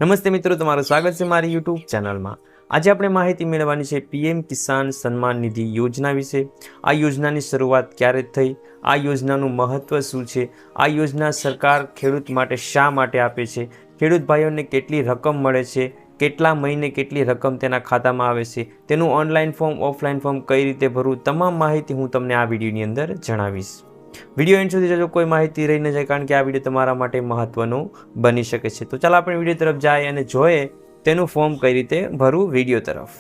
નમસ્તે મિત્રો, તમારું સ્વાગત છે મારી યુટ્યુબ ચેનલમાં। આજે આપણે માહિતી મેળવવાની છે પીએમ કિસાન સન્માન નિધિ યોજના વિશે। આ યોજનાની શરૂઆત ક્યારે થઈ, આ યોજનાનું મહત્વ શું છે, આ યોજના સરકાર ખેડૂત માટે શા માટે આપે છે, ખેડૂત ભાઈઓને કેટલી રકમ મળે છે, કેટલા મહિને કેટલી રકમ તેના ખાતામાં આવે છે, તેનું ઓનલાઈન ફોર્મ ઓફલાઈન ફોર્મ કઈ રીતે ભરવું, તમામ માહિતી હું તમને આ વિડીયોની અંદર જણાવીશ। વિડીયો એન્ડ સુધી જજો, કોઈ માહિતી રહી ન જાય, કારણ કે આ વિડીયો તમારા માટે મહત્વનું બની શકે છે। તો ચાલો આપણે વિડીયો તરફ જાય અને જોઈએ તેનું ફોર્મ કઈ રીતે ભરવું। વિડીયો તરફ।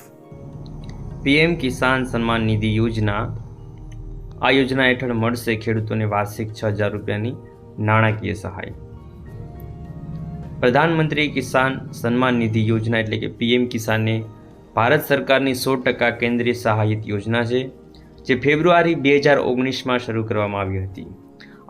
પીએમ કિસાન સન્માન નિધિ યોજના। આ યોજના હેઠળ મળશે ખેડૂતોને વાર્ષિક 6,000 રૂપિયાની નાણાકીય સહાય। પ્રધાનમંત્રી કિસાન સન્માન નિધિ યોજના એટલે કે પીએમ કિસાન એ ભારત સરકારની 100% કેન્દ્રીય સહાયિત યોજના છે, જે ફેબ્રુઆરી 2019માં શરૂ કરવામાં આવી હતી।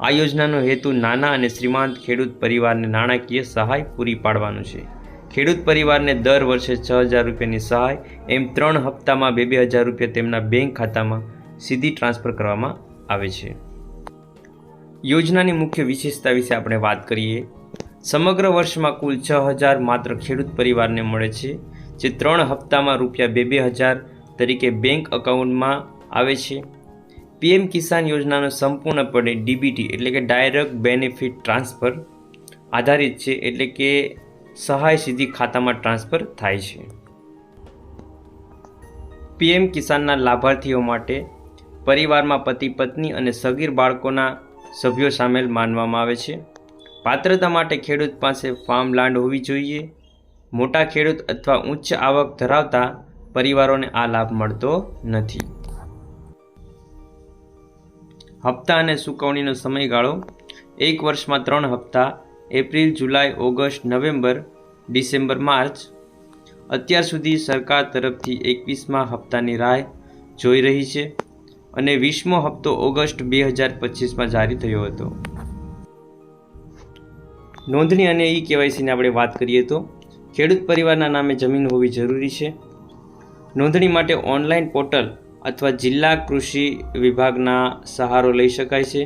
આ યોજનાનો હેતુ નાના અને શ્રીમંત ખેડૂત પરિવારને નાણાકીય સહાય પૂરી પાડવાનો છે। ખેડૂત પરિવારને દર વર્ષે 6,000 રૂપિયાની સહાય એમ 3 હપ્તામાં 2,000 રૂપિયા તેમના બેંક ખાતામાં સીધી ટ્રાન્સફર કરવામાં આવે છે। યોજનાની મુખ્ય વિશેષતા વિશે આપણે વાત કરીએ। સમગ્ર વર્ષમાં કુલ 6,000 માત્ર ખેડૂત પરિવારને મળે છે, જે 3 હપ્તામાં રૂપિયા 2,000 તરીકે બેંક એકાઉન્ટમાં આવે છે। પીએમ કિસાન યોજનાનો સંપૂર્ણપણે ડીબીટી એટલે કે ડાયરેક્ટ બેનિફિટ ટ્રાન્સફર આધારિત છે, એટલે કે સહાય સીધી ખાતામાં ટ્રાન્સફર થાય છે। પીએમ કિસાનના લાભાર્થીઓ માટે પરિવારમાં પતિ પત્ની અને સગીર બાળકોના સભ્યો સામેલ માનવામાં આવે છે। પાત્રતા માટે ખેડૂત પાસે ફાર્મ લેન્ડ હોવી જોઈએ। મોટા ખેડૂત અથવા ઉચ્ચ આવક ધરાવતા પરિવારોને આ લાભ મળતો નથી। હપ્તા અને ચૂકવણીનો સમયગાળો 1 વર્ષમાં 3 હપ્તા, એપ્રિલ, જુલાઈ, ઓગસ્ટ, નવેમ્બર, ડિસેમ્બર, માર્ચ। અત્યાર સુધી સરકાર તરફથી 21મા હપ્તાની રાહ જોઈ રહી છે અને 20મો હપ્તો ઓગસ્ટ 2025માં જારી થયો હતો। નોંધણી અને ઈ કેવાયસીની આપણે વાત કરીએ તો ખેડૂત પરિવારના નામે જમીન હોવી જરૂરી છે। નોંધણી માટે ઓનલાઈન પોર્ટલ અથવા જિલ્લા કૃષિ વિભાગના સહારો લઈ શકાય છે।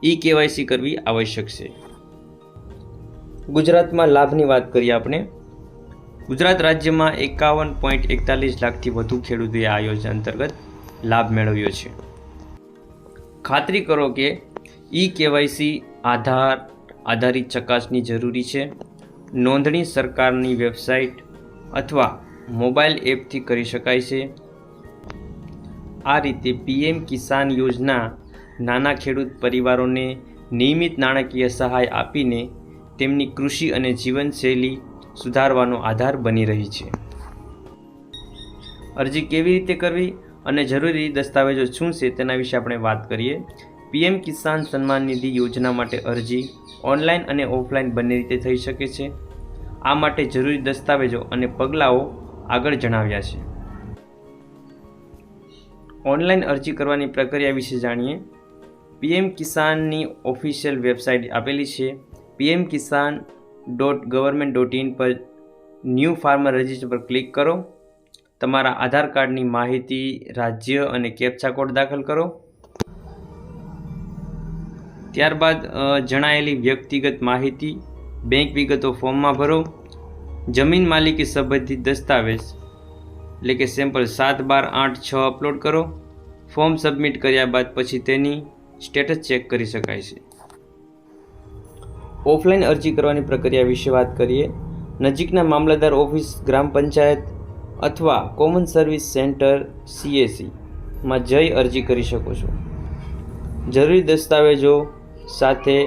ઈ કેવાયસી કરવી આવશ્યક છે। ગુજરાતમાં લાભની વાત કરીએ આપણે। ગુજરાત રાજ્યમાં 51.41 લાખથી વધુ ખેડૂતોએ આ યોજના અંતર્ગત લાભ મેળવ્યો છે। ખાતરી કરો કે ઈ કેવાયસી આધારિત ચકાસણી જરૂરી છે। નોંધણી સરકારની વેબસાઇટ અથવા મોબાઈલ એપથી કરી શકાય છે। આ રીતે પીએમ કિસાન યોજના નાના ખેડૂત પરિવારોને નિયમિત નાણાકીય સહાય આપીને તેમની કૃષિ અને જીવનશૈલી સુધારવાનો આધાર બની રહી છે। અરજી કેવી રીતે કરવી અને જરૂરી દસ્તાવેજો શું છે તેના વિશે આપણે વાત કરીએ। પીએમ કિસાન સન્માન નિધિ યોજના માટે અરજી ઓનલાઈન અને ઓફલાઈન બંને રીતે થઈ શકે છે। આ માટે જરૂરી દસ્તાવેજો અને પગલાઓ આગળ જણાવ્યા છે। ઓનલાઈન અરજી કરવાની પ્રક્રિયા વિશે જાણીએ। પીએમ કિસાનની ઓફિશિયલ વેબસાઇટ આપેલી છે, pmkisan.government.in પર ન્યૂ ફાર્મર રજિસ્ટર પર ક્લિક કરો। તમારા આધાર કાર્ડની માહિતી, રાજ્ય અને કેપ્ચા કોડ દાખલ કરો। ત્યારબાદ જણાયેલી વ્યક્તિગત માહિતી, બેંક વિગતો ફોર્મમાં ભરો। જમીન માલિકી સંબંધિત દસ્તાવેજ એટલે કે સેમ્પલ 7/12/8/6 અપલોડ કરો। ફોર્મ સબમિટ કર્યા બાદ પછી તેની સ્ટેટસ ચેક કરી શકાય છે। ઓફલાઈન અરજી કરવાની પ્રક્રિયા વિશે વાત કરીએ। નજીકના મામલતદાર ઓફિસ, ગ્રામ પંચાયત અથવા કોમન સર્વિસ સેન્ટર CSC માં જઈ અરજી કરી શકો છો। જરૂરી દસ્તાવેજો સાથે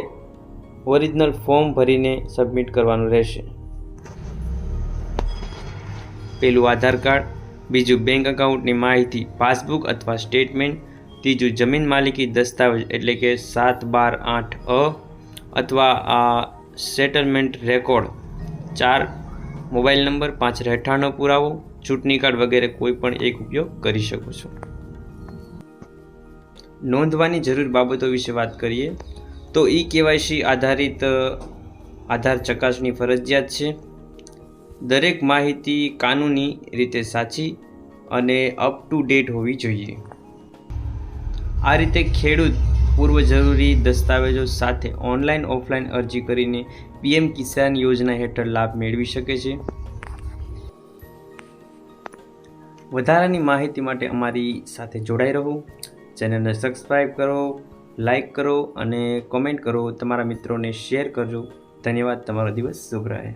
ઓરિજિનલ ફોર્મ ભરીને સબમિટ કરવાનું રહેશે। પહેલું આધાર કાર્ડ, બીજું બેંક એકાઉન્ટની માહિતી, પાસબુક અથવા સ્ટેટમેન્ટ, ત્રીજું જમીન માલિકી દસ્તાવેજ એટલે કે 7/12/8 અથવા સેટલમેન્ટ રેકોર્ડ, 4 મોબાઈલ નંબર, 5 રહેઠાણનો પુરાવો, ચૂંટણી કાર્ડ વગેરે કોઈ પણ એક ઉપયોગ કરી શકો છો। નોંધવાની જરૂર બાબતો વિશે વાત કરીએ તો ઈ કેવાયસી આધારિત આધાર ચકાસણી ફરજિયાત છે। દરેક માહિતી કાનૂની રીતે સાચી અને અપ ટુ ડેટ હોવી જોઈએ। આ રીતે ખેડૂત પૂર્વ જરૂરી દસ્તાવેજો સાથે ઓનલાઈન ઓફલાઈન અરજી કરીને પીએમ કિસાન યોજના હેઠળ લાભ મેળવી શકે છે. વધારાની માહિતી માટે અમારી સાથે જોડાઈ રહો. ચેનલને સબસ્ક્રાઈબ કરો, લાઈક કરો અને કોમેન્ટ કરો. તમારા મિત્રોને શેર કરજો. ધન્યવાદ. તમારો દિવસ શુભ રહે.